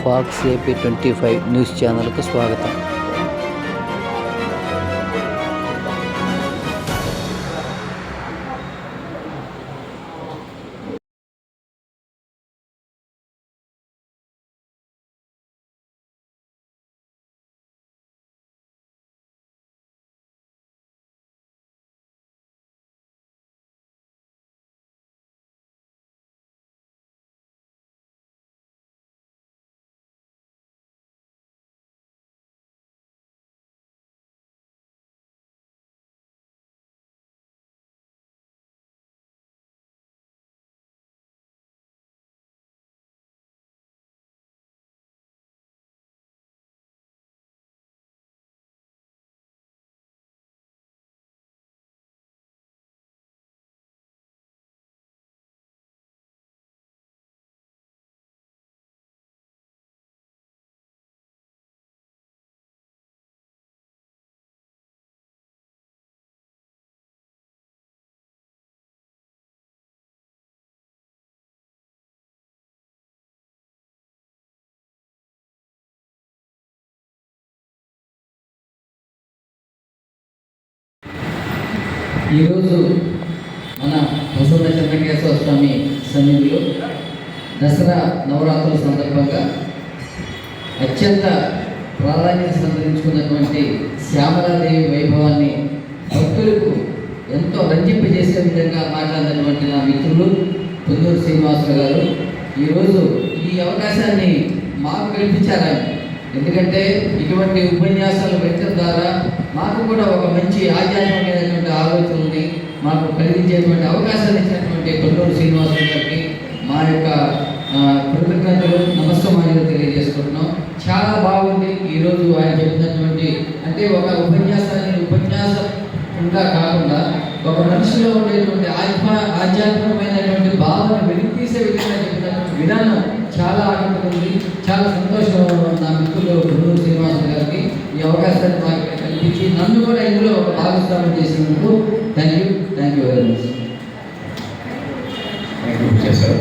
Pox AP 25 news ఛానల్కు స్వాగతం. ఈరోజు మన ప్రసన్న చెన్నకేశ్వర స్వామి సన్నిధిలో దసరా నవరాత్రుల సందర్భంగా అత్యంత ప్రాధాన్యత సంతరించుకున్నటువంటి శ్యామలాదేవి వైభవాన్ని భక్తులకు ఎంతో రంజింపజేసే విధంగా మాట్లాడినటువంటి నా మిత్రులు పొందూరు శ్రీనివాసులు గారు ఈరోజు ఈ అవకాశాన్ని మాకు కల్పించారు. ఎందుకంటే ఇటువంటి ఉపన్యాసాలు పెట్టడం ద్వారా మాకు కూడా ఒక మంచి ఆధ్యాత్మికమైనటువంటి ఆలోచనల్ని మాకు కలిగించేటువంటి అవకాశాలు ఇచ్చినటువంటి పొందూరు శ్రీనివాసులు గారికి మా యొక్క కృతజ్ఞతలు నమస్కారాలు తెలియజేసుకుంటున్నాం. చాలా బాగుంది ఈరోజు ఆయన చెప్పినటువంటి, అంటే ఒక ఉపన్యాసంగా కాకుండా ఒక మనిషిలో ఉండేటువంటి ఆధ్యాత్మికమైనటువంటి భావన వెలికితీసే విధంగా చెప్పినటువంటి విధానం చాలా ఆనందంగా, చాలా సంతోషంగా నా మిత్రులు పొందూరు శ్రీనివాసులు గారికి ఈ అవకాశాన్ని మాకు కల్పించి నన్ను కూడా ఇందులో ఒక భాగస్వామ్యం చేసినందుకు thank you very much. Thank you చేశారు.